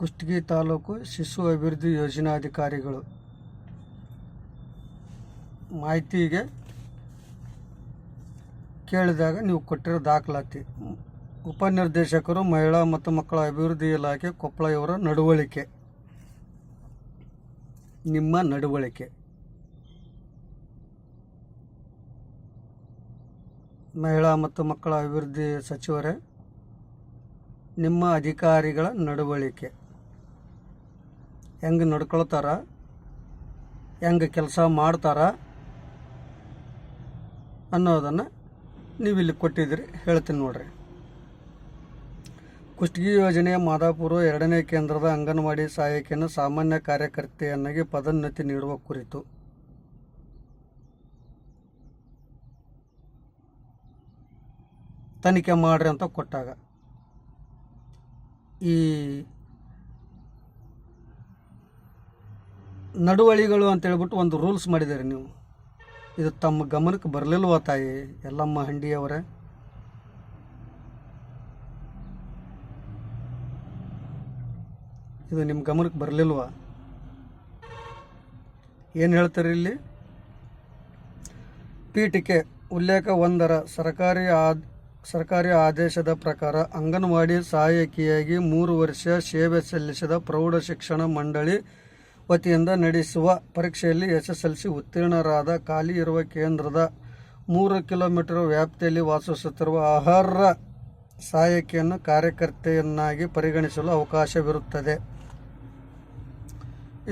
ಕುಷ್ಟಗಿ ತಾಲೂಕು ಶಿಶು ಅಭಿವೃದ್ಧಿ ಯೋಜನಾಧಿಕಾರಿಗಳು ಮಾಹಿತಿಗೆ ಕೇಳಿದಾಗ ನೀವು ಕೊಟ್ಟಿರೋ ದಾಖಲಾತಿ ಉಪನಿರ್ದೇಶಕರು ಮಹಿಳಾ ಮತ್ತು ಮಕ್ಕಳ ಅಭಿವೃದ್ಧಿ ಇಲಾಖೆ ಕೊಪ್ಪಳ ಇವರ ನಡವಳಿಕೆ, ನಿಮ್ಮ ನಡವಳಿಕೆ, ಮಹಿಳಾ ಮತ್ತು ಮಕ್ಕಳ ಅಭಿವೃದ್ಧಿ ಸಚಿವರೇ ನಿಮ್ಮ ಅಧಿಕಾರಿಗಳ ನಡವಳಿಕೆ ಹೆಂಗೆ ನಡ್ಕೊಳ್ತಾರ, ಹೆಂಗೆ ಕೆಲಸ ಮಾಡ್ತಾರ ಅನ್ನೋದನ್ನು ನೀವು ಇಲ್ಲಿ ಕೊಟ್ಟಿದ್ದೀರಿ. ಹೇಳ್ತೀನಿ ನೋಡ್ರಿ. ಕುಷ್ಟಗಿ ಯೋಜನೆಯ ಮಾದಾಪುರ 2ನೇ ಕೇಂದ್ರದ ಅಂಗನವಾಡಿ ಸಹಾಯಕಿಯನ್ನು ಸಾಮಾನ್ಯ ಕಾರ್ಯಕರ್ತೆಯನ್ನಾಗಿ ಪದೋನ್ನತಿ ನೀಡುವ ಕುರಿತು ತನಿಖೆ ಮಾಡ್ರಿ ಅಂತ ಕೊಟ್ಟಾಗ ಈ ನಡವಳಿಗಳು ಅಂತೇಳ್ಬಿಟ್ಟು ಒಂದು ರೂಲ್ಸ್ ಮಾಡಿದ್ದೀರಿ ನೀವು. ಇದು ತಮ್ಮ ಗಮನಕ್ಕೆ ಬರಲಿಲ್ವ ತಾಯಿ ಯಲ್ಲಮ್ಮ ಹಂಡಿಯವರೇ? ಇದು ನಿಮ್ಮ ಗಮನಕ್ಕೆ ಬರಲಿಲ್ವ? ಏನು ಹೇಳ್ತಾರೆ ಇಲ್ಲಿ? ಪೀಠಿಕೆ ಉಲ್ಲೇಖ 1ರ ಸರ್ಕಾರಿ ಆದೇಶದ ಪ್ರಕಾರ ಅಂಗನವಾಡಿ ಸಹಾಯಕಿಯಾಗಿ 3 ವರ್ಷ ಸೇವೆ ಸಲ್ಲಿಸಿದ ಪ್ರೌಢ ಶಿಕ್ಷಣ ಮಂಡಳಿ ವತಿಯಿಂದ ನಡೆಸುವ ಪರೀಕ್ಷೆಯಲ್ಲಿ SSLC ಉತ್ತೀರ್ಣರಾದ ಖಾಲಿ ಇರುವ ಕೇಂದ್ರದ 3 ಕಿಲೋಮೀಟರ್ ವ್ಯಾಪ್ತಿಯಲ್ಲಿ ವಾಸಿಸುತ್ತಿರುವ ಅರ್ಹ ಸಹಾಯಕಿಯನ್ನು ಕಾರ್ಯಕರ್ತೆಯನ್ನಾಗಿ ಪರಿಗಣಿಸಲು ಅವಕಾಶವಿರುತ್ತದೆ.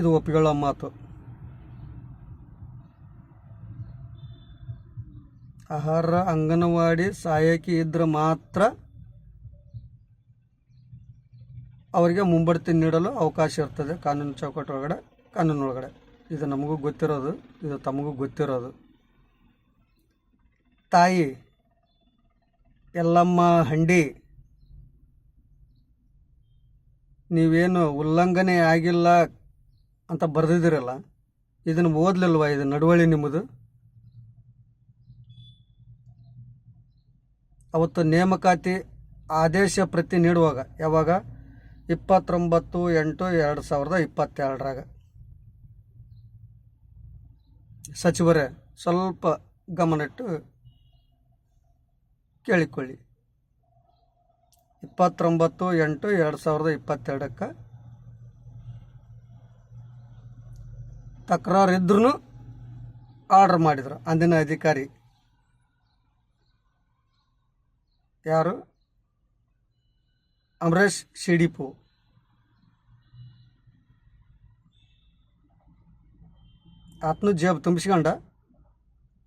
ಇದು ಒಪ್ಪಿಕೊಳ್ಳೋ ಮಾತು. ಅರ್ಹ ಅಂಗನವಾಡಿ ಸಹಾಯಕಿ ಇದ್ರೆ ಮಾತ್ರ ಅವರಿಗೆ ಮುಂಬಡ್ತಿ ನೀಡಲು ಅವಕಾಶ ಇರ್ತದೆ ಕಾನೂನು ಚೌಕಟ್ಟು ಒಳಗಡೆ, ಕಾನೂನೊಳಗಡೆ. ಇದು ನಮಗೂ ಗೊತ್ತಿರೋದು, ಇದು ತಮಗೂ ಗೊತ್ತಿರೋದು. ತಾಯಿ ಯಲ್ಲಮ್ಮ ಹಂಡಿ, ನೀವೇನು ಉಲ್ಲಂಘನೆ ಆಗಿಲ್ಲ ಅಂತ ಬರೆದಿದ್ದೀರಲ್ಲ, ಇದನ್ನು ಓದಲಿಲ್ವ? ಇದು ನಡವಳಿ ನಿಮ್ಮದು. ಅವತ್ತು ನೇಮಕಾತಿ ಆದೇಶ ಪ್ರತಿ ನೀಡುವಾಗ ಯಾವಾಗ 29/8/2022 ಸಚಿವರೇ ಸ್ವಲ್ಪ ಗಮನಿಟ್ಟು ಕೇಳಿಕೊಳ್ಳಿ. 29/8/2022 ತಕರಾರು ಇದ್ರೂ ಆರ್ಡರ್ ಮಾಡಿದರು ಅಂದಿನ ಅಧಿಕಾರಿ ಯಾರು? ಅಮರೇಶ್ ಸಿಡಿಪು. ಆತನು ಜೇಬು ತುಂಬಿಸ್ಕೊಂಡ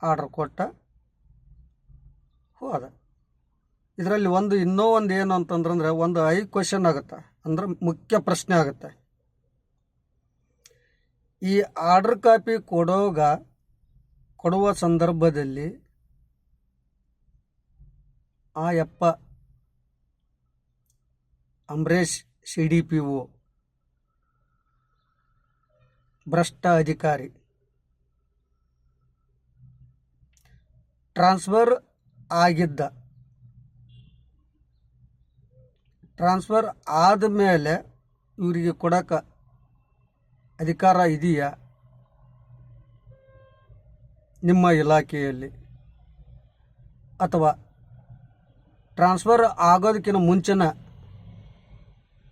ಆರ್ಡ್ರ್ ಕೊಟ್ಟ ಹೋದ. ಇದರಲ್ಲಿ ಇನ್ನೂ ಒಂದು ಏನು ಅಂತಂದ್ರೆ ಒಂದು ಕ್ವಶನ್ ಆಗುತ್ತೆ, ಅಂದ್ರೆ ಮುಖ್ಯ ಪ್ರಶ್ನೆ ಆಗುತ್ತೆ. ಈ ಆರ್ಡರ್ ಕಾಪಿ ಕೊಡುವ ಸಂದರ್ಭದಲ್ಲಿ ಆ ಯಪ್ಪ ಅಮರೇಶ್ CDPO ಭ್ರಷ್ಟ ಅಧಿಕಾರಿ ಟ್ರಾನ್ಸ್ಫರ್ ಆದ ಮೇಲೆ ಇವರಿಗೆ ಕೊಡೋಕೆ ಅಧಿಕಾರ ಇದೆಯಾ ನಿಮ್ಮ ಇಲಾಖೆಯಲ್ಲಿ? ಅಥವಾ ಟ್ರಾನ್ಸ್ಫರ್ ಆಗೋದಕ್ಕಿಂತ ಮುಂಚೆನ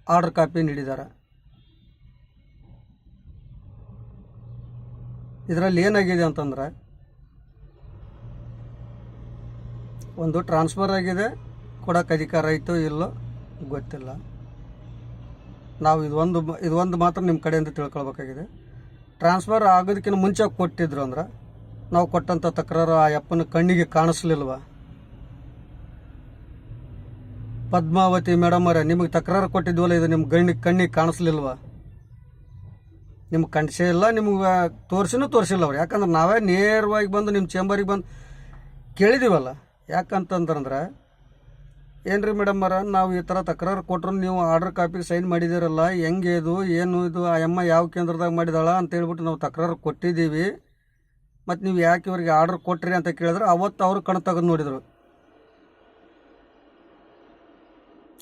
ಆರ್ಡರ್ ಕಾಪಿ ನೀಡಿದ್ದಾರೆ? ಇದರಲ್ಲಿ ಏನಾಗಿದೆ ಅಂತಂದರೆ, ಒಂದು ಟ್ರಾನ್ಸ್ಫರ್ ಆಗಿದೆ, ಕೊಡೋಕೆ ಅಧಿಕಾರ ಆಯಿತೋ ಇಲ್ಲೋ ಗೊತ್ತಿಲ್ಲ. ನಾವು ಇದೊಂದು ಮಾತ್ರ ನಿಮ್ಮ ಕಡೆಯಿಂದ ತಿಳ್ಕೊಳ್ಬೇಕಾಗಿದೆ. ಟ್ರಾನ್ಸ್ಫರ್ ಆಗೋದಕ್ಕಿಂತ ಮುಂಚೆ ಕೊಟ್ಟಿದ್ರು ಅಂದ್ರೆ ನಾವು ಕೊಟ್ಟಂಥ ತಕರಾರು ಆ ಯಪ್ಪನ ಕಣ್ಣಿಗೆ ಕಾಣಿಸ್ಲಿಲ್ವ? ಪದ್ಮಾವತಿ ಮೇಡಮ್ ಅವರೇ, ನಿಮಗೆ ತಕರಾರು ಕೊಟ್ಟಿದ್ವಲ್ಲ, ಇದು ನಿಮ್ಮ ಕಣ್ಣಿಗೆ ಕಾಣಿಸ್ಲಿಲ್ವ? ನಿಮ್ಗೆ ಕಾಣಿಸೇ ಇಲ್ಲ, ನಿಮ್ಗೆ ತೋರಿಸಿಲ್ಲ ಅವ್ರು. ಯಾಕಂದ್ರೆ ನಾವೇ ನೇರವಾಗಿ ಬಂದು ನಿಮ್ಮ ಚೇಂಬರಿಗೆ ಬಂದು ಕೇಳಿದ್ದೀವಲ್ಲ. ಯಾಕಂತಂದ್ರೆ ಏನ್ರಿ ಮೇಡಮ್ ಅವರ, ನಾವು ಈ ಥರ ತಕರಾರು ಕೊಟ್ಟರು ನೀವು ಆರ್ಡರ್ ಕಾಪಿಗೆ ಸೈನ್ ಮಾಡಿದ್ದೀರಲ್ಲ, ಹೆಂಗೆ ಇದು ಏನು ಇದು, ಆ ಅಮ್ಮ ಯಾವ ಕೇಂದ್ರದಾಗ ಮಾಡಿದಾಳ ಅಂತ ಹೇಳ್ಬಿಟ್ಟು ನಾವು ತಕರಾರು ಕೊಟ್ಟಿದ್ದೀವಿ, ಮತ್ತು ನೀವು ಯಾಕೆ ಇವ್ರಿಗೆ ಆರ್ಡರ್ ಕೊಟ್ರಿ ಅಂತ ಕೇಳಿದ್ರೆ ಅವತ್ತು ಅವರು ಕಣ್ ತೆಗೆದು ನೋಡಿದರು.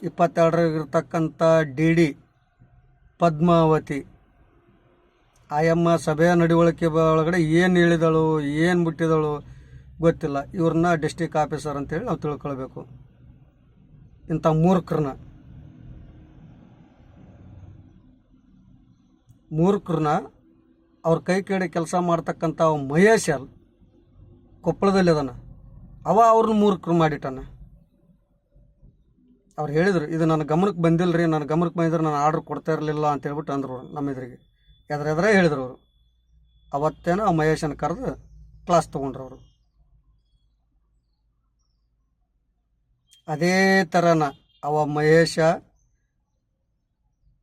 22 DD ಪದ್ಮಾವತಿ. ಆಯಮ್ಮ ಸಭೆಯ ನಡವಳಿಕೆ ಒಳಗಡೆ ಏನು ಹೇಳಿದಳು, ಏನು ಬಿಟ್ಟಿದಳು ಗೊತ್ತಿಲ್ಲ. ಇವ್ರನ್ನ ಡಿಸ್ಟಿಕ್ ಆಫೀಸರ್ ಅಂತೇಳಿ ನಾವು ತಿಳ್ಕೊಳ್ಬೇಕು. ಇಂಥ ಮೂರ್ಖರನ್ನ ಅವ್ರ ಕೈ ಕೆಡೆ ಕೆಲಸ ಮಾಡ್ತಕ್ಕಂಥ ಮಹೇಶ್ ಕೊಪ್ಪಳದಲ್ಲಿ ಅದಾನ, ಅವ್ರನ್ನ ಮೂರ್ಖರು ಮಾಡಿಟ್ಟಾನ. ಅವ್ರು ಹೇಳಿದ್ರು, ಇದು ನನ್ನ ಗಮನಕ್ಕೆ ಬಂದಿಲ್ಲ ರೀ, ನನ್ನ ಗಮನಕ್ಕೆ ಬಂದಿದ್ರೆ ನಾನು ಆರ್ಡ್ರ್ ಕೊಡ್ತಾ ಇರಲಿಲ್ಲ ಅಂತ ಹೇಳ್ಬಿಟ್ಟು ಅಂದರು ನಮ್ಮ ಎದುರಿಗೆ. ಎದುರೆದ್ರೆ ಹೇಳಿದ್ರು ಅವರು. ಅವತ್ತೇನೋ ಆ ಮಹೇಶನ ಕರೆದು ಕ್ಲಾಸ್ ತೊಗೊಂಡ್ರು ಅವರು. ಅದೇ ಥರನ ಮಹೇಶ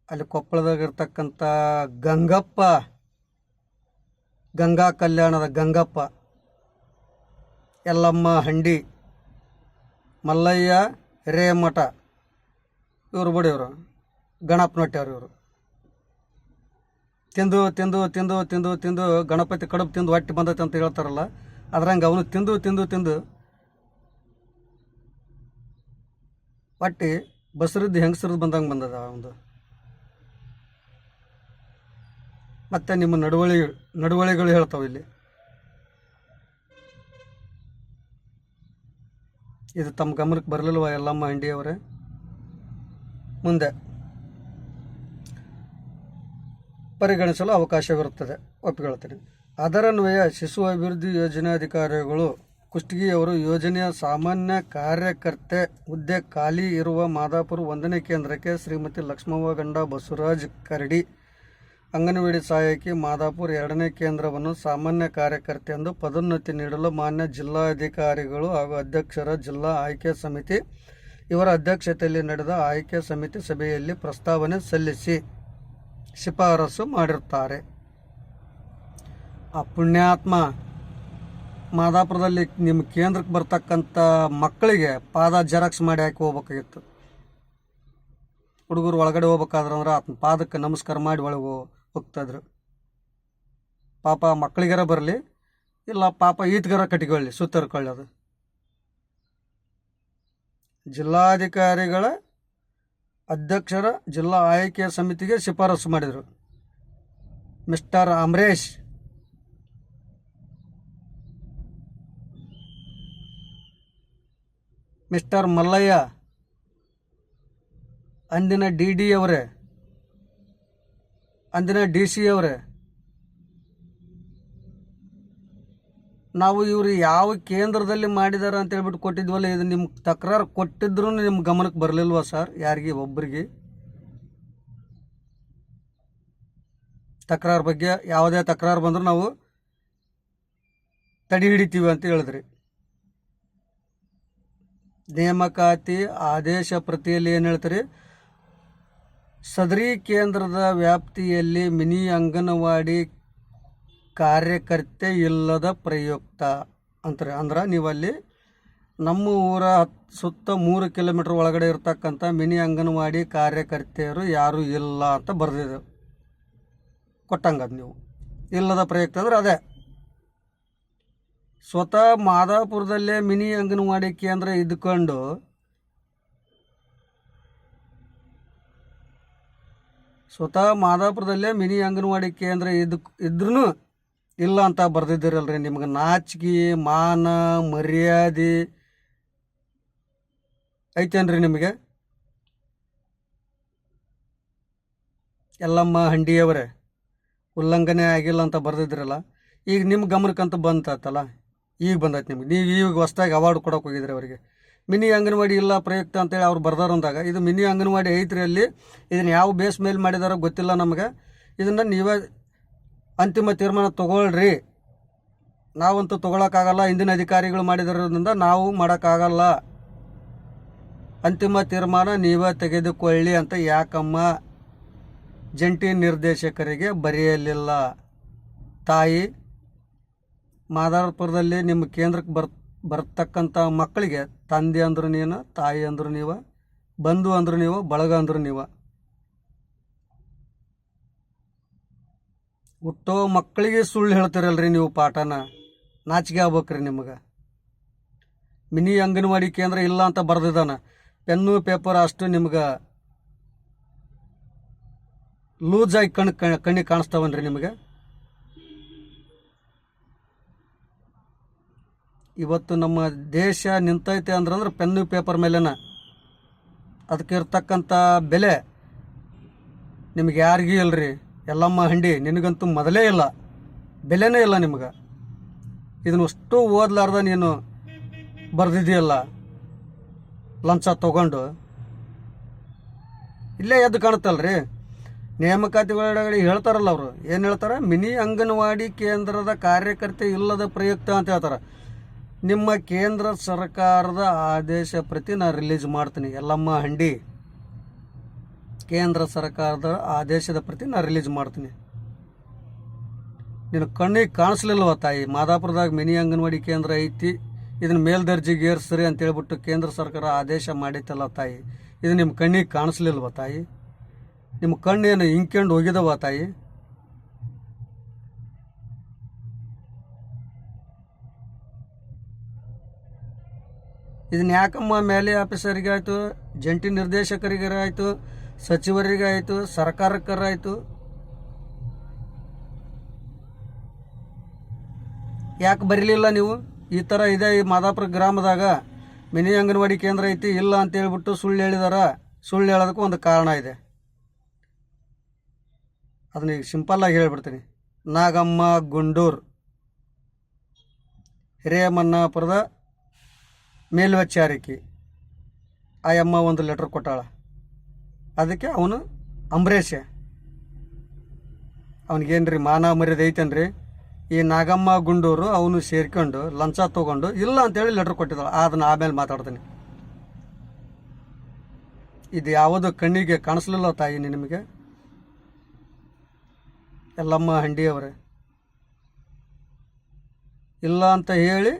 ಅಲ್ಲಿ ಕೊಪ್ಪಳದಾಗಿರ್ತಕ್ಕಂಥ ಗಂಗಪ್ಪ, ಗಂಗಾ ಕಲ್ಯಾಣದ ಗಂಗಪ್ಪ, ಯಲ್ಲಮ್ಮ ಹಂಡಿ, ಮಲ್ಲಯ್ಯ ಹಿರೇಮಠ, ಇವರು ಬಡಿಯವರು ಗಣಪನೊಟ್ಟೆಯವರು. ಇವರು ತಿಂದು ತಿಂದು ತಿಂದು ತಿಂದು ತಿಂದು ಗಣಪತಿ ಕಡುಬು ತಿಂದು ಹೊಟ್ಟೆ ಬಂದೈತೆ ಅಂತ ಹೇಳ್ತಾರಲ್ಲ, ಅದ್ರಂಗೆ ಅವನು ತಿಂದು ತಿಂದು ತಿಂದು ಹೊಟ್ಟೆ ಬಸರಿದ್ದು ಹೆಂಗಸರದ್ದು ಬಂದಂಗೆ ಬಂದದ ಒಂದು. ಮತ್ತು ನಿಮ್ಮ ನಡವಳಿಗಳು ಹೇಳ್ತಾವೆ ಇಲ್ಲಿ. ಇದು ತಮ್ಮ ಗಮನಕ್ಕೆ ಬರಲಿಲ್ವ ಯಲ್ಲಮ್ಮ ಹಂಡಿಯವರೇ? ಮುಂದೆ ಪರಿಗಣಿಸಲು ಅವಕಾಶವಿರುತ್ತದೆ, ಒಪ್ಪಿಕೊಳ್ತೀನಿ. ಅದರನ್ವಯ ಶಿಶು ಅಭಿವೃದ್ಧಿ ಯೋಜನಾಧಿಕಾರಿಗಳು ಕುಷ್ಟಗಿಯವರು ಯೋಜನೆಯ ಸಾಮಾನ್ಯ ಕಾರ್ಯಕರ್ತೆ ಹುದ್ದೆ ಖಾಲಿ ಇರುವ ಮಾದಾಪುರ 1ನೇ ಕೇಂದ್ರಕ್ಕೆ ಶ್ರೀಮತಿ ಲಕ್ಷ್ಮವ್ವ ಗಂಡ ಬಸವರಾಜ್ ಕರಡಿ, ಅಂಗನವಾಡಿ ಸಹಾಯಕಿ ಮಾದಾಪುರ 2ನೇ ಕೇಂದ್ರವನ್ನು ಸಾಮಾನ್ಯ ಕಾರ್ಯಕರ್ತೆ ಎಂದು ಪದೋನ್ನತಿ ನೀಡಲು ಮಾನ್ಯ ಜಿಲ್ಲಾಧಿಕಾರಿಗಳು ಹಾಗೂ ಅಧ್ಯಕ್ಷರ ಜಿಲ್ಲಾ ಆಯ್ಕೆ ಸಮಿತಿ ಇವರ ಅಧ್ಯಕ್ಷತೆಯಲ್ಲಿ ನಡೆದ ಆಯ್ಕೆ ಸಮಿತಿ ಸಭೆಯಲ್ಲಿ ಪ್ರಸ್ತಾವನೆ ಸಲ್ಲಿಸಿ ಶಿಫಾರಸು ಮಾಡಿರುತ್ತಾರೆ. ಆ ಪುಣ್ಯಾತ್ಮ ಮಾದಾಪುರದಲ್ಲಿ ನಿಮ್ಮ ಕೇಂದ್ರಕ್ಕೆ ಬರ್ತಕ್ಕಂಥ ಮಕ್ಕಳಿಗೆ ಪಾದ ಜೆರಾಕ್ಸ್ ಮಾಡಿ ಹಾಕಿ ಹೋಗ್ಬೇಕಾಗಿತ್ತು. ಹುಡುಗರು ಒಳಗಡೆ ಹೋಗ್ಬೇಕಾದ್ರೆ ಆತನ ಪಾದಕ್ಕೆ ನಮಸ್ಕಾರ ಮಾಡಿ ಒಳಗೆ ಹೋಗ್ತಾಯಿದ್ರು. ಪಾಪ ಮಕ್ಕಳಿಗಾರ ಬರಲಿ, ಇಲ್ಲ ಪಾಪ ಈತ್ಗಾರ ಕಟ್ಟಿಕೊಳ್ಳಿ, ಸುತ್ತರ್ಕೊಳ್ಳಿ. ಅದು ಜಿಲ್ಲಾಧಿಕಾರಿಗಳ ಅಧ್ಯಕ್ಷರ ಜಿಲ್ಲಾ ಆಯ್ಕೆ ಸಮಿತಿಗೆ ಶಿಫಾರಸು ಮಾಡಿದರು. ಮಿಸ್ಟರ್ ಅಮರೇಶ್, ಮಿಸ್ಟರ್ ಮಲ್ಲಯ್ಯ, ಅಂದಿನ DD ಅವರೇ, ಅಂದಿನ DC ಅವರೇ, ನಾವು ಇವರು ಯಾವ ಕೇಂದ್ರದಲ್ಲಿ ಮಾಡಿದ್ದಾರೆ ಅಂತ ಹೇಳ್ಬಿಟ್ಟು ಕೊಟ್ಟಿದ್ವಲ್ಲ, ಇದು ನಿಮ್ಮ ತಕರಾರು ಕೊಟ್ಟಿದ್ರು ನಿಮ್ಮ ಗಮನಕ್ಕೆ ಬರಲಿಲ್ವ ಸರ್? ಯಾರಿಗೆ ಒಬ್ಬರಿಗೆ ತಕರಾರು ಬಗ್ಗೆ ಯಾವುದೇ ತಕರಾರು ಬಂದರೂ ನಾವು ತಡೆ ಹಿಡಿತೀವಿ ಅಂತ ಹೇಳಿದ್ರಿ. ನೇಮಕಾತಿ ಆದೇಶ ಪ್ರತಿಯಲ್ಲಿ ಏನು ಹೇಳ್ತೀರಿ? ಸದರಿ ಕೇಂದ್ರದ ವ್ಯಾಪ್ತಿಯಲ್ಲಿ ಮಿನಿ ಅಂಗನವಾಡಿ ಕಾರ್ಯಕರ್ತೆ ಇಲ್ಲದ ಪ್ರಯುಕ್ತ ಅಂತಾರೆ. ಅಂದ್ರೆ ನೀವಲ್ಲಿ ನಮ್ಮ ಊರ ಸುತ್ತ 3 ಕಿಲೋಮೀಟ್ರ್ ಒಳಗಡೆ ಇರ್ತಕ್ಕಂಥ ಮಿನಿ ಅಂಗನವಾಡಿ ಕಾರ್ಯಕರ್ತೆಯರು ಯಾರೂ ಇಲ್ಲ ಅಂತ ಬರೆದಿದೆ. ಕೊಟ್ಟಂಗದು ನೀವು ಇಲ್ಲದ ಪ್ರಯುಕ್ತ ಅಂದ್ರೆ ಅದೇ ಸ್ವತಃ ಮಾದಾಪುರದಲ್ಲೇ ಮಿನಿ ಅಂಗನವಾಡಿ ಕೇಂದ್ರ ಇದ್ಕೊಂಡು ಮಿನಿ ಅಂಗನವಾಡಿ ಕೇಂದ್ರ ಇದ್ರೂ ಇಲ್ಲ ಅಂತ ಬರೆದಿದ್ದೀರಲ್ರಿ. ನಿಮ್ಗೆ ನಾಚಿಕೆ ಮಾನ ಮರ್ಯಾದೆ ಐತೇನ್ರಿ ನಿಮಗೆ? ಯಲ್ಲಮ್ಮ ಹಂಡಿಯವರೇ, ಉಲ್ಲಂಘನೆ ಆಗಿಲ್ಲ ಅಂತ ಬರೆದಿದ್ರಲ್ಲ, ಈಗ ನಿಮ್ಮ ಗಮನಕ್ಕಂತೂ ಬಂತಲ್ಲ, ಈಗ ಬಂದೈತೆ ನಿಮ್ಗೆ. ನೀವು ಈಗ ಹೊಸ್ದಾಗಿ ಅವಾರ್ಡ್ ಕೊಡೋಕೆ ಹೋಗಿದ್ರಿ ಅವರಿಗೆ. ಮಿನಿ ಅಂಗನವಾಡಿ ಇಲ್ಲ ಪ್ರಯುಕ್ತ ಅಂತೇಳಿ ಅವ್ರು ಬರ್ದಾರ ಅಂದಾಗ, ಇದು ಮಿನಿ ಅಂಗನವಾಡಿ ಐತ್ರಿ. ಅಲ್ಲಿ ಇದನ್ನು ಯಾವ ಬೇಸ್ ಮೇಲೆ ಮಾಡಿದಾರೋ ಗೊತ್ತಿಲ್ಲ ನಮಗೆ. ಇದನ್ನು ನೀವೇ ಅಂತಿಮ ತೀರ್ಮಾನ ತೊಗೊಳ್ರಿ. ನಾವಂತೂ ತೊಗೊಳಕ್ಕಾಗಲ್ಲ, ಹಿಂದಿನ ಅಧಿಕಾರಿಗಳು ಮಾಡಿರೋದ್ರಿಂದ ನಾವು ಮಾಡೋಕ್ಕಾಗಲ್ಲ. ಅಂತಿಮ ತೀರ್ಮಾನ ನೀವೇ ತೆಗೆದುಕೊಳ್ಳಿ ಅಂತ ಯಾಕಮ್ಮ ಜಂಟಿ ನಿರ್ದೇಶಕರಿಗೆ ಬರೆಯಲಿಲ್ಲ? ತಾಯಿ, ಮಾದಾಪುರದಲ್ಲಿ ನಿಮ್ಮ ಕೇಂದ್ರಕ್ಕೆ ಬರ್ತಕ್ಕಂಥ ಮಕ್ಕಳಿಗೆ ತಂದೆ ಅಂದರು ನೀನು, ತಾಯಿ ಅಂದರು ನೀವು, ಬಂಧು ಅಂದರು ನೀವು, ಬಳಗ ಅಂದರು ನೀವು. ಹುಟ್ಟೋ ಮಕ್ಕಳಿಗೆ ಸುಳ್ಳು ಹೇಳ್ತೀರಲ್ರಿ ನೀವು ಪಾಠನ. ನಾಚಿಕೆ ಆಗ್ಬೇಕ್ರಿ ನಿಮಗೆ. ಮಿನಿ ಅಂಗನವಾಡಿ ಕೇಂದ್ರ ಇಲ್ಲ ಅಂತ ಬರೆದಿದ್ದಾನ, ಪೆನ್ನು ಪೇಪರ್ ಅಷ್ಟು ನಿಮ್ಗೆ ಲೂಸಾಗಿ ಕಣ್ಣಿಗೆ ಕಾಣಿಸ್ತಾವನ್ರಿ ನಿಮಗೆ? ಇವತ್ತು ನಮ್ಮ ದೇಶ ನಿಂತೈತೆ ಅಂದ್ರೆ ಪೆನ್ನು ಪೇಪರ್ ಮೇಲೆನ. ಅದಕ್ಕೆ ಇರ್ತಕ್ಕಂಥ ಬೆಲೆ ನಿಮಗೆ ಯಾರಿಗೂ ಇಲ್ಲರಿ. ಎಲ್ಲಮ್ಮ ಹಂಡಿ ನಿನಗಂತೂ ಮೊದಲೇ ಇಲ್ಲ, ಬೆಲೆನೇ ಇಲ್ಲ ನಿಮ್ಗೆ. ಇದನ್ನಷ್ಟು ಓದ್ಲಾರ್ದ ನೀನು ಬರೆದಿದೆಯಲ್ಲ ಲಂಚ ತಗೊಂಡು, ಇಲ್ಲೇ ಎದ್ದು ಕಾಣುತ್ತಲ್ರಿ. ನೇಮಕಾತಿ ಒಳಗಡೆ ಹೇಳ್ತಾರಲ್ಲ ಅವರು, ಏನು ಹೇಳ್ತಾರೆ? ಮಿನಿ ಅಂಗನವಾಡಿ ಕೇಂದ್ರದ ಕಾರ್ಯಕರ್ತೆ ಇಲ್ಲದ ಪ್ರಯುಕ್ತ ಅಂತ ಹೇಳ್ತಾರೆ. ನಿಮ್ಮ ಕೇಂದ್ರ ಸರ್ಕಾರದ ಆದೇಶ ಪ್ರತಿ ನಾನು ರಿಲೀಸ್ ಮಾಡ್ತೀನಿ. ಎಲ್ಲಮ್ಮ ಹಂಡಿ, ಕೇಂದ್ರ ಸರ್ಕಾರದ ಆದೇಶದ ಪ್ರತಿ ನಾನು ರಿಲೀಸ್ ಮಾಡ್ತೀನಿ. ನೀನು ಕಣ್ಣಿಗೆ ಕಾಣಿಸ್ಲಿಲ್ವ ತಾಯಿ? ಮಾದಾಪುರದಾಗ ಮಿನಿ ಅಂಗನವಾಡಿ ಕೇಂದ್ರ ಐತಿ, ಇದನ್ನ ಮೇಲ್ದರ್ಜೆಗೆ ಏರಿಸ್ರಿ ಅಂತೇಳ್ಬಿಟ್ಟು ಕೇಂದ್ರ ಸರ್ಕಾರ ಆದೇಶ ಮಾಡೈತಲ್ಲ ತಾಯಿ, ಇದು ನಿಮ್ಮ ಕಣ್ಣಿಗೆ ಕಾಣಿಸ್ಲಿಲ್ವ ತಾಯಿ? ನಿಮ್ಮ ಕಣ್ಣೇನು ಹಿಂಕ್ಯಂಡು ಹೋಗಿದವ ತಾಯಿ? ಇದನ್ನ ಯಾಕಮ್ಮ ಮೇಲೆ ಆಫೀಸರಿಗಾಯಿತು, ಜಂಟಿ ನಿರ್ದೇಶಕರಿಗಾಯಿತು, ಸಚಿವರಿಗಾಯಿತು, ಸರ್ಕಾರಕ್ಕರಾಯಿತು, ಯಾಕೆ ಬರಲಿಲ್ಲ ನೀವು? ಈ ಥರ ಇದೆ, ಈ ಮಾದಾಪುರ ಗ್ರಾಮದಾಗ ಮಿನಿ ಅಂಗನವಾಡಿ ಕೇಂದ್ರ ಐತಿ ಇಲ್ಲ ಅಂತ ಹೇಳ್ಬಿಟ್ಟು ಸುಳ್ಳು ಹೇಳಿದಾರ. ಸುಳ್ಳು ಹೇಳೋದಕ್ಕೂ ಒಂದು ಕಾರಣ ಇದೆ. ಅದನ್ನ ಈಗ ಸಿಂಪಲ್ಲಾಗಿ ಹೇಳ್ಬಿಡ್ತೀನಿ. ನಾಗಮ್ಮ ಗುಂಡೂರ್, ಹಿರೇಮನ್ನಾಪುರದ ಮೇಲ್ವಿಚಾರಕಿ, ಆ ಅಮ್ಮ ಒಂದು ಲೆಟ್ರ್ ಕೊಟ್ಟಾಳ. ಅದಕ್ಕೆ ಅವನು ಅಂಬರೀಷ, ಅವನಿಗೇನ್ರಿ ಮಾನ ಮರ್ಯಾದೆ ಐತೇನ್ರಿ? ಈ ನಾಗಮ್ಮ ಗುಂಡೂರು ಅವನು ಸೇರ್ಕೊಂಡು ಲಂಚ ತೊಗೊಂಡು ಇಲ್ಲ ಅಂತೇಳಿ ಲೆಟ್ರ್ ಕೊಟ್ಟಿದ್ದಾಳೆ. ಅದನ್ನ ಆಮೇಲೆ ಮಾತಾಡ್ತೀನಿ. ಇದು ಯಾವುದು ಕಣ್ಣಿಗೆ ಕಾಣಿಸ್ಲಿಲ್ಲ ತಾಯಿ ನಿಮಗೆ? ಎಲ್ಲಮ್ಮ ಹಂಡಿಯವರೇ, ಇಲ್ಲ ಅಂತ ಹೇಳಿ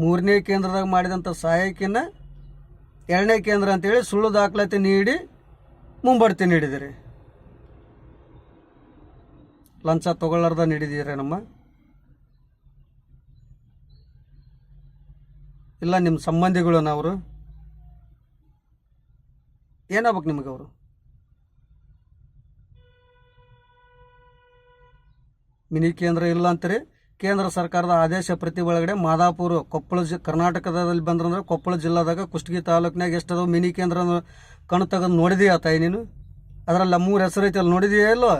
3ನೇ ಕೇಂದ್ರದಾಗ ಮಾಡಿದಂಥ ಸಹಾಯಕಿನ 2ನೇ ಕೇಂದ್ರ ಅಂತೇಳಿ ಸುಳ್ಳು ದಾಖಲಾತಿ ನೀಡಿ ಮುಂಬಡ್ತಿ ನೀಡಿದಿರಿ. ಲಂಚ ತಗೊಳ್ಳಾರ್ದ ನೀಡಿದ್ದೀರೇನಮ್ಮ? ಇಲ್ಲ ನಿಮ್ಮ ಸಂಬಂಧಿಗಳು ಅವರು ಏನಾಗ್ಬೇಕು ನಿಮಗೆ? ಅವರು ಮಿನಿ ಕೇಂದ್ರ ಇಲ್ಲ ಅಂತೀರಿ. ಕೇಂದ್ರ ಸರ್ಕಾರದ ಆದೇಶ ಪ್ರತಿ ಒಳಗಡೆ ಮಾದಾಪುರ ಕೊಪ್ಪಳ ಕರ್ನಾಟಕದಲ್ಲಿ ಬಂದ್ರಂದ್ರೆ ಕೊಪ್ಪಳ ಜಿಲ್ಲಾದಾಗ ಕುಷ್ಟಗಿ ತಾಲೂಕಿನಾಗ ಎಷ್ಟದ ಮಿನಿ ಕೇಂದ್ರ ಕಣ್ಣು ತೆಗೆದು ನೋಡಿದೀಯ ತಾಯಿ ನೀನು? ಅದರಲ್ಲಿ 3 ಹೆಸರು ಐತಿ, ಅಲ್ಲಿ ನೋಡಿದೀಯ ಇಲ್ಲೋ?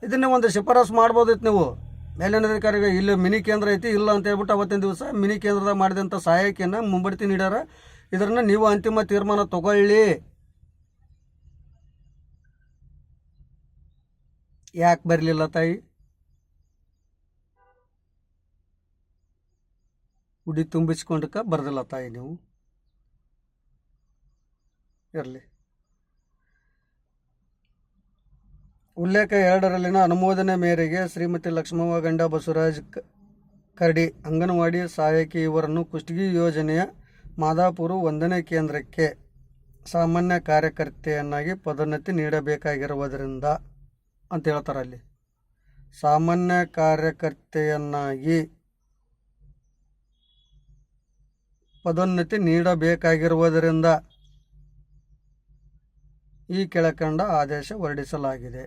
ಇದನ್ನೇ ಒಂದು ಶಿಫಾರಸು ಮಾಡ್ಬೋದಿತ್ತು ನೀವು ಮೇಲಿನ ಅಧಿಕಾರಿಗೆ. ಇಲ್ಲಿ ಮಿನಿ ಕೇಂದ್ರ ಐತಿ ಇಲ್ಲ ಅಂತ ಹೇಳ್ಬಿಟ್ಟು ಅವತ್ತಿನ ದಿವಸ ಮಿನಿ ಕೇಂದ್ರದಾಗ ಮಾಡಿದಂಥ ಸಹಾಯಕಿಯನ್ನು ಮುಂಬಡ್ತಿ ನೀಡ್ಯಾರ. ಇದನ್ನ ನೀವು ಅಂತಿಮ ತೀರ್ಮಾನ ತಗೊಳ್ಳಿ. ಯಾಕೆ ಬರಲಿಲ್ಲ ತಾಯಿ? ಉಡಿ ತುಂಬಿಸ್ಕೊಂಡಕ್ಕ ಬರದಿಲ್ಲ ತಾಯಿ ನೀವು. ಇರಲಿ. ಉಲ್ಲೇಖ 2ರಲ್ಲಿನ ಅನುಮೋದನೆ ಮೇರೆಗೆ ಶ್ರೀಮತಿ ಲಕ್ಷ್ಮವ್ವ ಗಂಡ ಬಸವರಾಜ್ ಕರಡಿ ಅಂಗನವಾಡಿ ಸಹಾಯಕಿ ಇವರನ್ನು ಕುಷ್ಟಗಿ ಯೋಜನೆಯ ಮಾದಾಪುರ 1ನೇ ಕೇಂದ್ರಕ್ಕೆ ಸಾಮಾನ್ಯ ಕಾರ್ಯಕರ್ತೆಯನ್ನಾಗಿ ಪದೋನ್ನತಿ ನೀಡಬೇಕಾಗಿರುವುದರಿಂದ ಅಂತ ಹೇಳ್ತಾರೆ. ಅಲ್ಲಿ ಸಾಮಾನ್ಯ ಕಾರ್ಯಕರ್ತೆಯನ್ನಾಗಿ ಪದೋನ್ನತಿ ನೀಡಬೇಕಾಗಿರುವುದರಿಂದ ಈ ಕೆಳಕಂಡ ಆದೇಶ ಹೊರಡಿಸಲಾಗಿದೆ.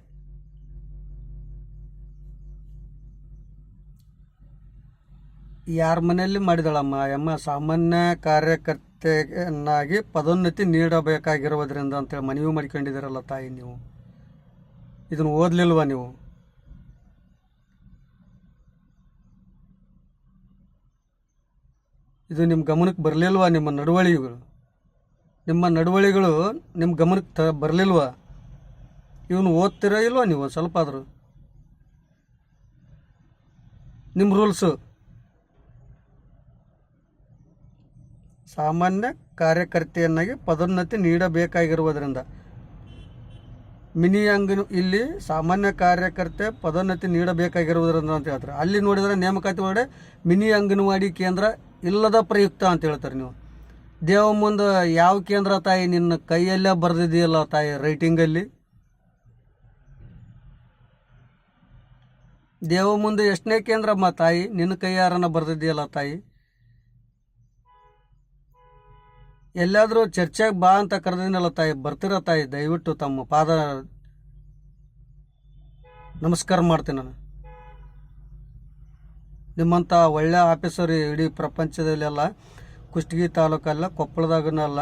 ಯಾರ ಮನೆಯಲ್ಲಿ ಮಾಡಿದಳಮ್ಮ ಅಮ್ಮ? ಸಾಮಾನ್ಯ ಕಾರ್ಯಕರ್ತೆಯನ್ನಾಗಿ ಪದೋನ್ನತಿ ನೀಡಬೇಕಾಗಿರುವುದರಿಂದ ಅಂತೇಳಿ ಮನವಿ ಮಾಡ್ಕೊಂಡಿದ್ದೀರಲ್ಲ ತಾಯಿ ನೀವು. ಇದನ್ನು ಓದಲಿಲ್ವ ನೀವು? ಇದು ನಿಮ್ಮ ಗಮನಕ್ಕೆ ಬರಲಿಲ್ವಾ? ನಿಮ್ಮ ನಡವಳಿಕೆಗಳು ನಿಮ್ಮ ಗಮನಕ್ಕೆ ಬರಲಿಲ್ವ? ಇವನು ಓದ್ತಿರೋ ಇಲ್ವಾ ನೀವು? ಸ್ವಲ್ಪ ಆದರೂ ನಿಮ್ಮ ರೂಲ್ಸು ಸಾಮಾನ್ಯ ಕಾರ್ಯಕರ್ತೆಯನ್ನಾಗಿ ಪದೋನ್ನತಿ ನೀಡಬೇಕಾಗಿರುವುದರಿಂದ ಮಿನಿ ಇಲ್ಲಿ ಸಾಮಾನ್ಯ ಕಾರ್ಯಕರ್ತೆ ಪದೋನ್ನತಿ ನೀಡಬೇಕಾಗಿರುವುದರಿಂದ ಅಂತ ಹೇಳ್ತಾರೆ. ಅಲ್ಲಿ ನೋಡಿದರೆ ನೇಮಕಾತಿ ಒಳಗಡೆ ಮಿನಿ ಅಂಗನವಾಡಿ ಕೇಂದ್ರ ಇಲ್ಲದ ಪ್ರಯುಕ್ತ ಅಂತ ಹೇಳ್ತಾರೆ. ನೀವು ದೇವ ಮುಂದೆ ಯಾವ ಕೇಂದ್ರ ತಾಯಿ? ನಿನ್ನ ಕೈಯಲ್ಲೇ ಬರೆದಿದೆಯಲ್ಲ ತಾಯಿ ರೈಟಿಂಗಲ್ಲಿ. ದೇವ ಮುಂದೆ ಎಷ್ಟನೇ ಕೇಂದ್ರಮ್ಮ ತಾಯಿ? ನಿನ್ನ ಕೈಯಾರನ್ನ ಬರೆದಿದೆಯಲ್ಲ ತಾಯಿ. ಎಲ್ಲಾದರೂ ಚರ್ಚೆಗೆ ಬಾ ಅಂತ ಕರೆದಿನಲ್ಲ ತಾಯಿ, ಬರ್ತಿರೋ ತಾಯಿ, ದಯವಿಟ್ಟು ತಮ್ಮ ಪಾದ ನಮಸ್ಕಾರ ಮಾಡ್ತೀನಿ ನಾನು. ನಿಮ್ಮಂಥ ಒಳ್ಳೆ ಆಫೀಸರ್ ಇಡೀ ಪ್ರಪಂಚದಲ್ಲೆಲ್ಲ, ಕುಷ್ಟಗಿ ತಾಲೂಕಲ್ಲ, ಕೊಪ್ಪಳದಾಗನಲ್ಲ,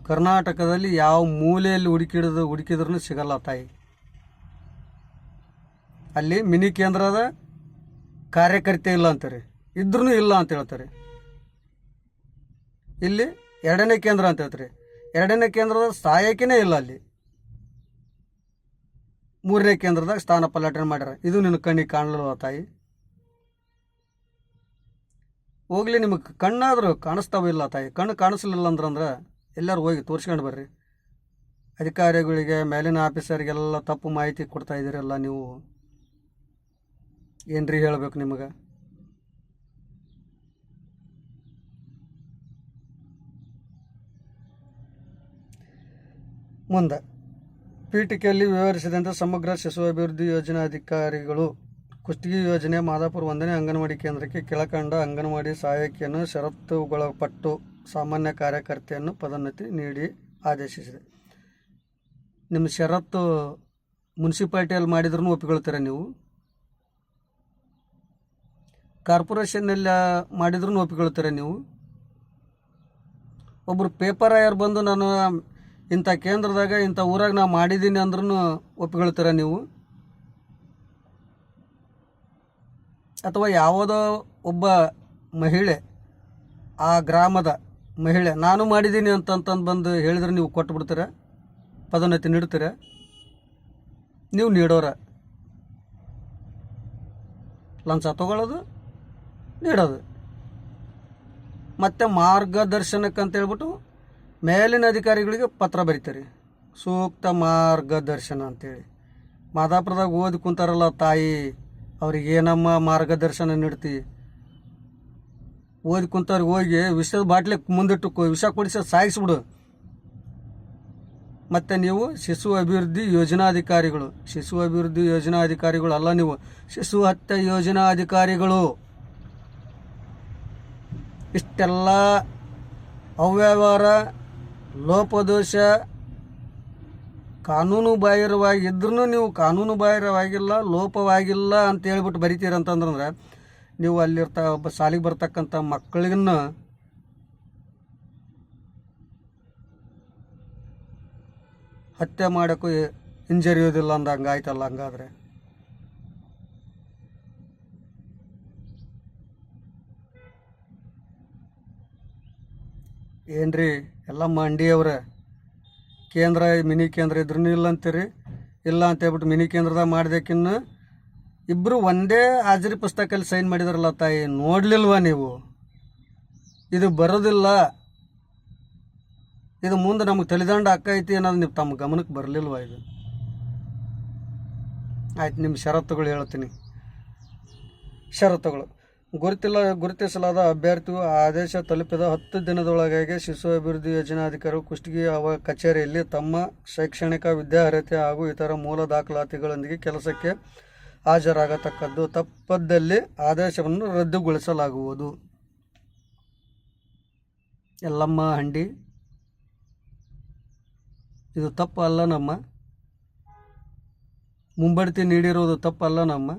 ಕರ್ನಾಟಕದಲ್ಲಿ ಯಾವ ಮೂಲೆಯಲ್ಲಿ ಹುಡುಕಿದ್ರೂ ಸಿಗಲ್ಲ ತಾಯಿ. ಅಲ್ಲಿ ಮಿನಿ ಕೇಂದ್ರದ ಕಾರ್ಯಕರ್ತೆ ಇಲ್ಲ ಅಂತಾರೆ, ಇದ್ರೂ ಇಲ್ಲ ಅಂತ ಹೇಳ್ತಾರೆ. ಇಲ್ಲಿ 2ನೇ ಕೇಂದ್ರ ಅಂತ ಹೇಳ್ತಾರೆ, 2ನೇ ಕೇಂದ್ರದ ಸಹಾಯಕನೇ ಇಲ್ಲ. ಅಲ್ಲಿ 3ನೇ ಕೇಂದ್ರದಾಗ ಸ್ಥಾನ ಪಲ್ಲಟನೆ ಮಾಡ್ಯಾರ. ಇದು ನಿನ್ನ ಕಣ್ಣಿಗೆ ಕಾಣಲಿಲ್ವ ತಾಯಿ? ಹೋಗ್ಲಿ, ನಿಮಗೆ ಕಣ್ಣಾದರೂ ಕಾಣಿಸ್ತಾವಿಲ್ಲ ತಾಯಿ. ಕಣ್ಣು ಕಾಣಿಸ್ಲಿಲ್ಲ ಅಂದ್ರೆ ಎಲ್ಲರೂ ಹೋಗಿ ತೋರಿಸ್ಕೊಂಡು ಬರ್ರಿ. ಅಧಿಕಾರಿಗಳಿಗೆ, ಮೇಲಿನ ಆಫೀಸರ್ಗೆಲ್ಲ ತಪ್ಪು ಮಾಹಿತಿ ಕೊಡ್ತಾ ಇದ್ದೀರಲ್ಲ ನೀವು. ಏನ್ರಿ ಹೇಳಬೇಕು ನಿಮಗೆ? ಮುಂದೆ ಪೀಠಿಕೆಯಲ್ಲಿ ವಿವರಿಸಿದಂತೆ ಸಮಗ್ರ ಶಿಶು ಅಭಿವೃದ್ಧಿ ಯೋಜನಾಧಿಕಾರಿಗಳು ಕುಷ್ಟಗಿ ಯೋಜನೆ ಮಾದಾಪುರ 1ನೇ ಅಂಗನವಾಡಿ ಕೇಂದ್ರಕ್ಕೆ ಕೆಳಕಂಡ ಅಂಗನವಾಡಿ ಸಹಾಯಕಿಯನ್ನು ಷರತ್ತುಗೊಳಪಟ್ಟು ಸಾಮಾನ್ಯ ಕಾರ್ಯಕರ್ತೆಯನ್ನು ಪದೋನ್ನತಿ ನೀಡಿ ಆದೇಶಿಸಿದೆ. ನಿಮ್ಮ ಷರತ್ತು ಮುನ್ಸಿಪಾಲ್ಟಿಯಲ್ಲಿ ಮಾಡಿದ್ರೂ ಒಪ್ಪಿಕೊಳ್ತೀರ ನೀವು, ಕಾರ್ಪೊರೇಷನ್ನೆಲ್ಲ ಮಾಡಿದ್ರೂ ಒಪ್ಪಿಕೊಳ್ತೀರ ನೀವು. ಒಬ್ಬರು ಪೇಪರ್ ಆಯರ್ ಬಂದು ನಾನು ಇಂಥ ಕೇಂದ್ರದಾಗ ಇಂಥ ಊರಾಗ ನಾ ಮಾಡಿದ್ದೀನಿ ಅಂದ್ರೂ ಒಪ್ಪಿಕೊಳ್ತೀರ ನೀವು? ಅಥವಾ ಯಾವುದೋ ಒಬ್ಬ ಮಹಿಳೆ, ಆ ಗ್ರಾಮದ ಮಹಿಳೆ ನಾನು ಮಾಡಿದ್ದೀನಿ ಅಂತಂತಂದು ಬಂದು ಹೇಳಿದ್ರೆ ನೀವು ಕೊಟ್ಬಿಡ್ತೀರ? ಪದೋನ್ನತಿ ನೀಡ್ತೀರ? ನೀವು ನೀಡೋರ, ಲಂಚ ತಗೊಳ್ಳೋದು, ನೀಡೋದು, ಮತ್ತು ಮಾರ್ಗದರ್ಶನಕ್ಕೆ ಅಂತೇಳ್ಬಿಟ್ಟು ಮೇಲಿನ ಅಧಿಕಾರಿಗಳಿಗೆ ಪತ್ರ ಬರೀತಾರೆ, ಸೂಕ್ತ ಮಾರ್ಗದರ್ಶನ ಅಂತೇಳಿ. ಮಾದಾಪುರದಾಗ ಓದಿ ಕುಂತಾರಲ್ಲ ತಾಯಿ, ಅವ್ರಿಗೆ ಏನಮ್ಮ ಮಾರ್ಗದರ್ಶನ ನೀಡ್ತಿ? ಓದಿ ಕುಂತವ್ರಿಗೆ ಹೋಗಿ ವಿಷದ ಬಾಟ್ಲಿ ಮುಂದಿಟ್ಟು ವಿಷ ಕೊಡಿಸಿ ಸಾಗಿಸ್ಬಿಡು. ಮತ್ತು ನೀವು ಶಿಶು ಅಭಿವೃದ್ಧಿ ಯೋಜನಾಧಿಕಾರಿಗಳು, ಶಿಶು ಅಭಿವೃದ್ಧಿ ಯೋಜನಾಧಿಕಾರಿಗಳು ಅಲ್ಲ, ನೀವು ಶಿಶು ಹತ್ಯೆ ಯೋಜನಾಧಿಕಾರಿಗಳು. ಇಷ್ಟೆಲ್ಲ ಅವ್ಯವಹಾರ, ಲೋಪದೋಷ, ಕಾನೂನು ಬಾಹಿರವಾಗಿದ್ರೂ ನೀವು ಕಾನೂನು ಬಾಹಿರವಾಗಿಲ್ಲ, ಲೋಪವಾಗಿಲ್ಲ ಅಂತ ಹೇಳ್ಬಿಟ್ಟು ಬರಿತೀರಂತಂದ್ರೆ ನೀವು ಅಲ್ಲಿರ್ತ ಶಾಲೆಗೆ ಬರ್ತಕ್ಕಂಥ ಮಕ್ಕಳಿಗನ್ನು ಹತ್ಯೆ ಮಾಡೋಕ್ಕೂ ಹಿಂಜರಿಯೋದಿಲ್ಲ ಅಂದಂಗೆ ಆಯ್ತಲ್ಲ. ಹಂಗಾದ್ರೆ ಏನ್ರಿ ಎಲ್ಲ ಮಂಡಿಯವ್ರ ಕೇಂದ್ರ, ಮಿನಿ ಕೇಂದ್ರ ಇದ್ರೂ ಇಲ್ಲ ಅಂತೀರಿ. ಇಲ್ಲ ಅಂತ ಹೇಳ್ಬಿಟ್ಟು ಮಿನಿ ಕೇಂದ್ರದಾಗ ಮಾಡ್ದಕ್ಕಿನ್ನು ಇಬ್ಬರು ಒಂದೇ ಹಾಜರಿ ಪುಸ್ತಕಲ್ಲಿ ಸೈನ್ ಮಾಡಿದಾರಲ್ಲ ತಾಯಿ, ನೋಡಲಿಲ್ವ ನೀವು? ಇದು ಬರೋದಿಲ್ಲ, ಇದು ಮುಂದೆ ನಮಗೆ ತಲೆದಂಡ ಅಕ್ಕೈತಿ ಅನ್ನೋದು ನೀವು ತಮ್ಮ ಗಮನಕ್ಕೆ ಬರಲಿಲ್ವ? ಇದು ಆಯ್ತು, ನಿಮ್ಮ ಷರತ್ತುಗಳು ಹೇಳ್ತೀನಿ. ಷರತ್ತುಗಳು: ಗುರುತಿಸಲಾದ ಅಭ್ಯರ್ಥಿಯು ಆದೇಶ ತಲುಪಿದ 10 ದಿನದೊಳಗಾಗಿ ಶಿಶು ಅಭಿವೃದ್ಧಿ ಯೋಜನಾಧಿಕಾರಿಗಳು ಕುಷ್ಟಗಿ ಕಚೇರಿಯಲ್ಲಿ ತಮ್ಮ ಶೈಕ್ಷಣಿಕ ವಿದ್ಯಾರ್ಹತೆ ಹಾಗೂ ಇತರ ಮೂಲ ದಾಖಲಾತಿಗಳೊಂದಿಗೆ ಕೆಲಸಕ್ಕೆ ಹಾಜರಾಗತಕ್ಕದ್ದು. ತಪ್ಪದ್ದಲ್ಲಿ ಆದೇಶವನ್ನು ರದ್ದುಗೊಳಿಸಲಾಗುವುದು. ಎಲ್ಲಮ್ಮ ಹಂಡಿ, ಇದು ತಪ್ಪು ಅಲ್ಲ ನಮ್ಮ. ಮುಂಬಡ್ತಿ ನೀಡಿರೋದು ತಪ್ಪಲ್ಲ ನಮ್ಮ.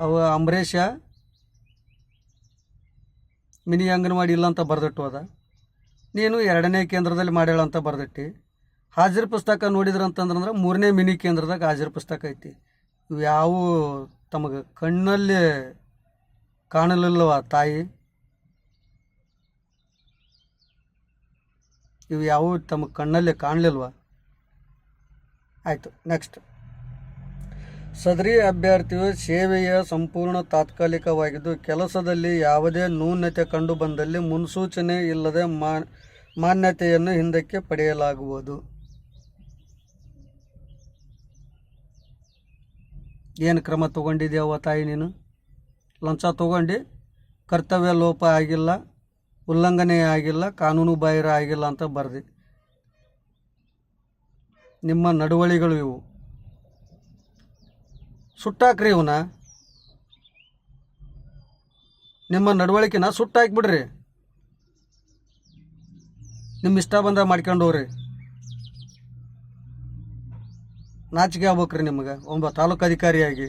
ಅವ ಅಂಬರೀಷ ಮಿನಿ ಅಂಗನವಾಡಿ ಇಲ್ಲ ಅಂತ ಬರೆದಿಟ್ಟು ಅದ, ನೀನು 2ನೇ ಕೇಂದ್ರದಲ್ಲಿ ಮಾಡ್ಯಾಳ ಅಂತ ಬರೆದಿಟ್ಟು. ಹಾಜರಿ ಪುಸ್ತಕ ನೋಡಿದ್ರಂತಂದ್ರೆ 3ನೇ ಮಿನಿ ಕೇಂದ್ರದಾಗ ಹಾಜರಿ ಪುಸ್ತಕ ಐತಿ. ಇವು ಯಾವ ತಮಗೆ ಕಣ್ಣಲ್ಲಿ ಕಾಣಲಿಲ್ಲವ ತಾಯಿ? ಇವು ಯಾವ ತಮಗೆ ಕಣ್ಣಲ್ಲಿ ಕಾಣಲಿಲ್ವ? ಆಯಿತು, ನೆಕ್ಸ್ಟ್. ಸದರಿ ಅಭ್ಯರ್ಥಿಯು ಸೇವೆಯ ಸಂಪೂರ್ಣ ತಾತ್ಕಾಲಿಕವಾಗಿದ್ದು ಕೆಲಸದಲ್ಲಿ ಯಾವುದೇ ನ್ಯೂನತೆ ಕಂಡುಬಂದಲ್ಲಿ ಮುನ್ಸೂಚನೆ ಇಲ್ಲದೆ ಮಾನ್ಯತೆಯನ್ನು ಹಿಂದಕ್ಕೆ ಪಡೆಯಲಾಗುವುದು. ಏನು ಕ್ರಮ ತೊಗೊಂಡಿದ್ಯಾವ ತಾಯಿ ನೀನು? ಲಂಚ ತೊಗೊಂಡು ಕರ್ತವ್ಯ ಲೋಪ ಆಗಿಲ್ಲ, ಉಲ್ಲಂಘನೆ ಆಗಿಲ್ಲ, ಕಾನೂನು ಬಾಹಿರ ಆಗಿಲ್ಲ ಅಂತ ಬರ್ದು. ನಿಮ್ಮ ನಡವಳಿಗಳು ಇವು. ಸುಟ್ಟಾಕ್ರಿ ಇವನ್ನ, ನಿಮ್ಮ ನಡವಳಿಕೆನ ಸುಟ್ಟಾಕಿಬಿಡ್ರಿ. ನಿಮ್ಮ ಇಷ್ಟ ಬಂದ ಮಾಡ್ಕೊಂಡು ಹೋಗ್ರಿ. ನಾಚಿಕೆ ಆಗ್ಬೇಕ್ರಿ ನಿಮಗೆ ಒಬ್ಬ ತಾಲೂಕು ಅಧಿಕಾರಿಯಾಗಿ.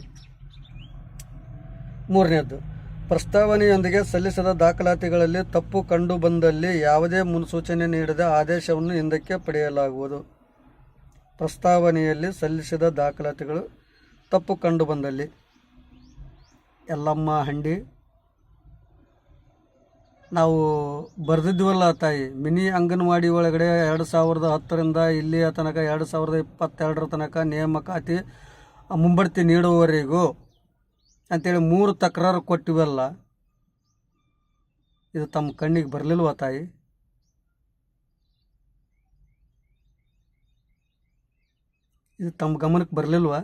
ಮೂರನೇದ್ದು, ಪ್ರಸ್ತಾವನೆಯೊಂದಿಗೆ ಸಲ್ಲಿಸಿದ ದಾಖಲಾತಿಗಳಲ್ಲಿ ತಪ್ಪು ಕಂಡು ಬಂದಲ್ಲಿ ಯಾವುದೇ ಮುನ್ಸೂಚನೆ ನೀಡದೆ ಆದೇಶವನ್ನು ಹಿಂದಕ್ಕೆ ಪಡೆಯಲಾಗುವುದು. ಪ್ರಸ್ತಾವನೆಯಲ್ಲಿ ಸಲ್ಲಿಸಿದ ದಾಖಲಾತಿಗಳು ತಪ್ಪು ಕಂಡು ಬಂದಲ್ಲಿ ಎಲ್ಲಮ್ಮ ಹಂಡಿ ನಾವು ಬರೆದಿದ್ವಲ್ಲ ತಾಯಿ, ಮಿನಿ ಅಂಗನವಾಡಿ ಒಳಗಡೆ 2010ರಿಂದ ಇಲ್ಲಿಯ ತನಕ 2022 ತನಕ ನೇಮಕಾತಿ ಮುಂಬಡ್ತಿ ನೀಡುವವರೆಗೂ ಅಂತೇಳಿ 3 ತಕರಾರು ಕೊಟ್ಟಿವಲ್ಲ, ಇದು ತಮ್ಮ ಕಣ್ಣಿಗೆ ಬರಲಿಲ್ವ ತಾಯಿ? ಇದು ತಮ್ಮ ಗಮನಕ್ಕೆ ಬರಲಿಲ್ವ?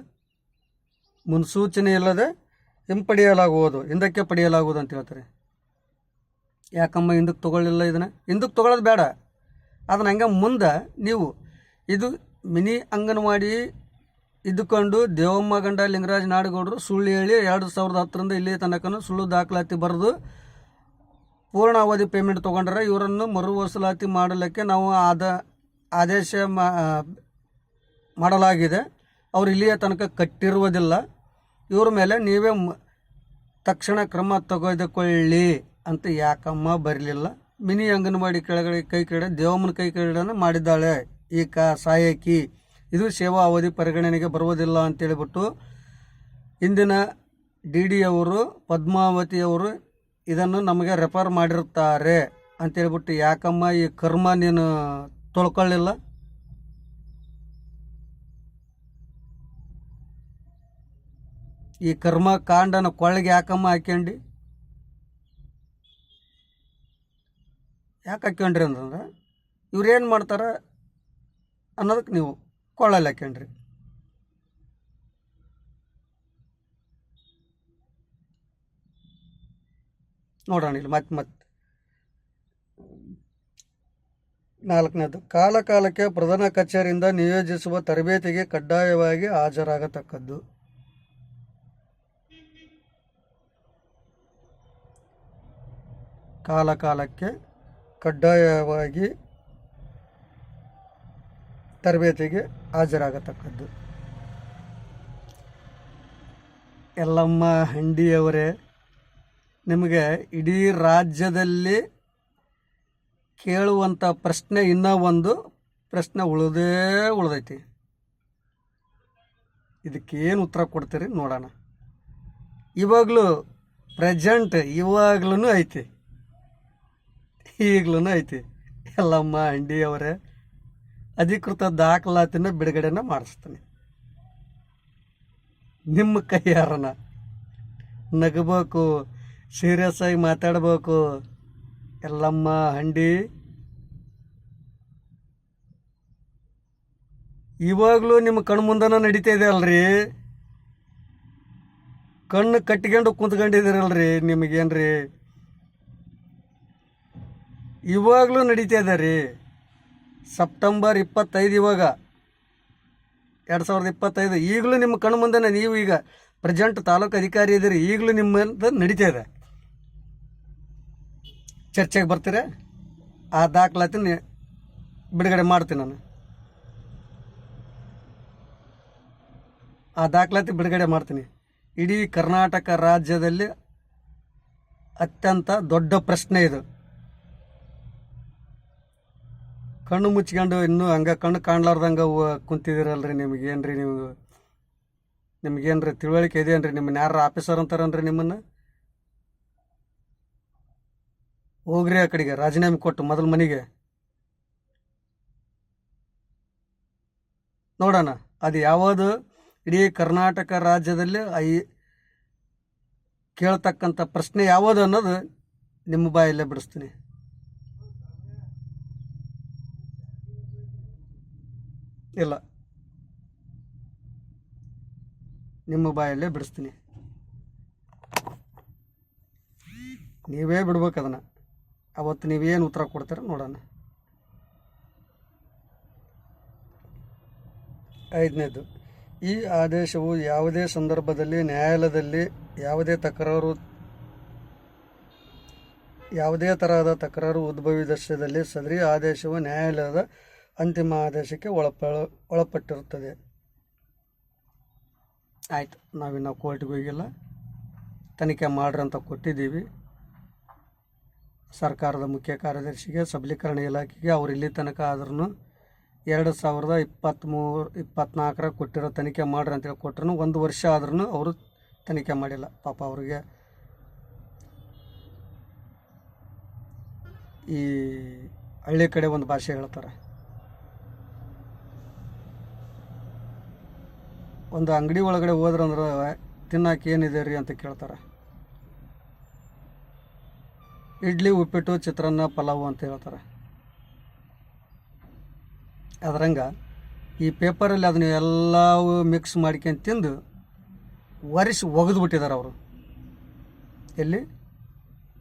ಮುನ್ಸೂಚನೆ ಇಲ್ಲದೆ ಹಿಂದಕ್ಕೆ ಪಡೆಯಲಾಗುವುದು ಅಂತ ಹೇಳ್ತಾರೆ. ಯಾಕಮ್ಮ ಹಿಂದಕ್ಕೆ ತೊಗೊಳ್ಳಿಲ್ಲ? ಇದನ್ನು ಹಿಂದಕ್ಕೆ ತೊಗೊಳ್ಳೋದು ಬೇಡ, ಅದನ್ನ ಹಂಗೆ ಮುಂದೆ ನೀವು ಇದು ಮಿನಿ ಅಂಗನವಾಡಿ ಇದ್ದುಕೊಂಡು ದೇವಮ್ಮ ಗಂಡ ಲಿಂಗರಾಜ್ ನಾಡಗೌಡರು ಸುಳ್ಳು ಹೇಳಿ 2010ರಿಂದ ಇಲ್ಲಿ ತನಕ ಸುಳ್ಳು ದಾಖಲಾತಿ ಬರೆದು ಪೂರ್ಣ ಅವಧಿ ಪೇಮೆಂಟ್ ತೊಗೊಂಡ್ರೆ ಇವರನ್ನು ಮರು ವಸೂಲಾತಿ ಮಾಡಲಿಕ್ಕೆ ನಾವು ಆದೇಶ ಮಾಡಲಾಗಿದೆ. ಅವರು ಇಲ್ಲಿಯ ತನಕ ಕಟ್ಟಿರುವುದಿಲ್ಲ. ಇವ್ರ ಮೇಲೆ ನೀವೇ ತಕ್ಷಣ ಕ್ರಮ ತೆಗೆದುಕೊಳ್ಳಿ ಅಂತ ಯಾಕಮ್ಮ ಬರಲಿಲ್ಲ? ಮಿನಿ ಅಂಗನವಾಡಿ ಕೆಳಗಡೆ ಕೈ ಕೆಳಗಡೆ ದೇವಮ್ಮನ ಕೈ ಕೆಳಗಡೆ ಮಾಡಿದ್ದಾಳೆ ಈ ಸಹಾಯಕಿ, ಇದು ಸೇವಾ ಅವಧಿ ಪರಿಗಣನೆಗೆ ಬರುವುದಿಲ್ಲ ಅಂತೇಳಿಬಿಟ್ಟು ಇಂದಿನ DD ಅವರು ಪದ್ಮಾವತಿಯವರು ಇದನ್ನು ನಮಗೆ ರೆಫರ್ ಮಾಡಿರ್ತಾರೆ ಅಂತೇಳ್ಬಿಟ್ಟು ಯಾಕಮ್ಮ ಈ ಕರ್ಮ ನೀನು ತೊಳ್ಕೊಳ್ಳಿಲ್ಲ? ಈ ಕರ್ಮ ಕಾಂಡನ ಕೊಳ್ಳಿಗೆ ಯಾಕಮ್ಮ ಹಾಕ್ಯಂಡು? ಯಾಕೆ ಹಾಕ್ಯಂಡ್ರಿ ಅಂತಂದ್ರೆ ಇವ್ರೇನು ಮಾಡ್ತಾರೆ ಅನ್ನೋದಕ್ಕೆ ನೀವು ಕೊಳ್ಳಲ್ಲಿ ಹಾಕ್ಯಂಡ್ರಿ. ನೋಡೋಣ ಇಲ್ಲಿ ಮತ್ತೆ 4ನೇದು, ಕಾಲಕಾಲಕ್ಕೆ ಪ್ರಧಾನ ಕಚೇರಿಯಿಂದ ನಿಯೋಜಿಸುವ ತರಬೇತಿಗೆ ಕಡ್ಡಾಯವಾಗಿ ಹಾಜರಾಗತಕ್ಕದ್ದು. ಕಾಲಕಾಲಕ್ಕೆ ಕಡ್ಡಾಯವಾಗಿ ತರಬೇತಿಗೆ ಹಾಜರಾಗತಕ್ಕದ್ದು. ಎಲ್ಲಮ್ಮ ಹಂಡಿಯವರೇ, ನಿಮಗೆ ಇಡೀ ರಾಜ್ಯದಲ್ಲಿ ಕೇಳುವಂಥ ಪ್ರಶ್ನೆ ಇನ್ನೂ ಒಂದು ಪ್ರಶ್ನೆ ಉಳಿದೈತಿ. ಇದಕ್ಕೇನು ಉತ್ತರ ಕೊಡ್ತೀರಿ ನೋಡೋಣ. ಇವಾಗಲೂ ಪ್ರೆಸೆಂಟ್ ಇವಾಗ್ಲೂ ಐತಿ, ಈಗಲೂ ಐತಿ. ಎಲ್ಲಮ್ಮ ಹಂಡಿಯವರೇ, ಅಧಿಕೃತ ದಾಖಲಾತಿನ ಬಿಡುಗಡೆನ ಮಾಡಿಸ್ತೀನಿ. ನಿಮ್ಮ ಕೈಯಾರನ ನಗಬೇಕು, ಸೀರಿಯಸ್ ಆಗಿ ಮಾತಾಡಬೇಕು. ಎಲ್ಲಮ್ಮ ಹಂಡಿ, ಇವಾಗಲೂ ನಿಮ್ಮ ಕಣ್ಣು ಮುಂದನ ನಡೀತಾ ಇದೆ ಅಲ್ರಿ, ಕಣ್ಣು ಕಟ್ಕೊಂಡು ಕುಂತ್ಕೊಂಡಿದ್ದೀರಲ್ರಿ, ನಿಮಗೇನ್ರಿ ಇವಾಗಲೂ ನಡೀತಾ ಇದೆ ರೀ. ಸೆಪ್ಟೆಂಬರ್ 25 ಇವಾಗ 2025, ಈಗಲೂ ನಿಮ್ಮ ಕಣ್ಣು ಮುಂದೆ ನೀವು ಈಗ ಪ್ರೆಸೆಂಟ್ ತಾಲೂಕು ಅಧಿಕಾರಿ ಇದ್ದೀರಿ, ಈಗಲೂ ನಿಮ್ಮ ನಡೀತಾ ಇದೆ. ಚರ್ಚೆಗೆ ಬರ್ತೀರಾ? ಆ ದಾಖಲಾತಿ ಬಿಡುಗಡೆ ಮಾಡ್ತೀನಿ ನಾನು. ಆ ದಾಖಲಾತಿ ಬಿಡುಗಡೆ ಮಾಡ್ತೀನಿ. ಇಡೀ ಕರ್ನಾಟಕ ರಾಜ್ಯದಲ್ಲಿ ಅತ್ಯಂತ ದೊಡ್ಡ ಪ್ರಶ್ನೆ ಇದು. ಕಣ್ಣು ಮುಚ್ಕೊಂಡು ಇನ್ನೂ ಹಂಗೆ ಕಣ್ಣು ಕಾಣ್ಲಾರ್ದಂಗೆ ಕುಂತಿದ್ದೀರಲ್ರಿ. ನಿಮಗೇನ್ರಿ ತಿಳುವಳಿಕೆ ಇದೆಯೇನ್ರಿ? ನಿಮ್ಮನ್ನ ಯಾರು ಆಫೀಸರ್ ಅಂತಾರನ್ರಿ? ನಿಮ್ಮನ್ನು ಹೋಗ್ರಿ ಆ ಕಡೆಗೆ, ರಾಜೀನಾಮೆ ಕೊಟ್ಟು ಮೊದಲು ಮನೆಗೆ. ನೋಡೋಣ ಅದು ಯಾವುದು ಇಡೀ ಕರ್ನಾಟಕ ರಾಜ್ಯದಲ್ಲಿ ಕೇಳ್ತಕ್ಕಂಥ ಪ್ರಶ್ನೆ ಯಾವುದು ಅನ್ನೋದು ನಿಮ್ಮ ಬಾಯಲ್ಲೇ ಬಿಡಿಸ್ತೀನಿ. ಇಲ್ಲ, ನಿಮ್ಮ ಬಾಯಲ್ಲೇ ಬಿಡಿಸ್ತೀನಿ. ನೀವೇ ಬಿಡ್ಬೇಕು ಅದನ್ನು. ಅವತ್ತು ನೀವೇನು ಉತ್ತರ ಕೊಡ್ತೀರ ನೋಡೋಣ. 5ನೇದು, ಈ ಆದೇಶವು ಯಾವುದೇ ಸಂದರ್ಭದಲ್ಲಿ ನ್ಯಾಯಾಲಯದಲ್ಲಿ ಯಾವುದೇ ತಕರಾರು ಯಾವುದೇ ತರಹದ ತಕರಾರು ಉದ್ಭವಿಸಿದಲ್ಲಿ ಸದರಿ ಆದೇಶವು ನ್ಯಾಯಾಲಯದ ಅಂತಿಮ ಆದೇಶಕ್ಕೆ ಒಳಪಟ್ಟಿರುತ್ತದೆ. ಆಯಿತು, ನಾವಿನ್ನು ಕೋರ್ಟ್ಗೆ ಹೋಗಿಲ್ಲ, ತನಿಖೆ ಮಾಡ್ರಿ ಅಂತ ಕೊಟ್ಟಿದ್ದೀವಿ. ಸರ್ಕಾರದ ಮುಖ್ಯ ಕಾರ್ಯದರ್ಶಿಗೆ, ಸಬಲೀಕರಣ ಇಲಾಖೆಗೆ ಅವ್ರು ಇಲ್ಲಿ ತನಕ ಆದ್ರೂ 2023-24 ಕೊಟ್ಟಿರೋ ತನಿಖೆ ಮಾಡ್ರಿ ಅಂತೇಳಿ ಕೊಟ್ಟರು. 1 ವರ್ಷ ಆದ್ರೂ ಅವರು ತನಿಖೆ ಮಾಡಿಲ್ಲ. ಪಾಪ ಅವ್ರಿಗೆ ಈ ಹಳ್ಳಿ ಕಡೆ ಒಂದು ಭಾಷೆ ಹೇಳ್ತಾರೆ, ಒಂದು ಅಂಗಡಿ ಒಳಗಡೆ ಹೋದ್ರಂದ್ರೆ ತಿನ್ನಕ್ಕೆ ಏನಿದೆ ರೀ ಅಂತ ಕೇಳ್ತಾರೆ. ಇಡ್ಲಿ, ಉಪ್ಪಿಟ್ಟು, ಚಿತ್ರಾನ್ನ, ಪಲಾವು ಅಂತ ಹೇಳ್ತಾರೆ. ಅದರಂಗೆ ಈ ಪೇಪರಲ್ಲಿ ಅದನ್ನ ಎಲ್ಲವೂ ಮಿಕ್ಸ್ ಮಾಡ್ಕೊಂಡು ತಿಂದು ಒರೆಸಿ ಒಗೆದು ಬಿಟ್ಟಿದ್ದಾರೆ ಅವರು. ಎಲ್ಲಿ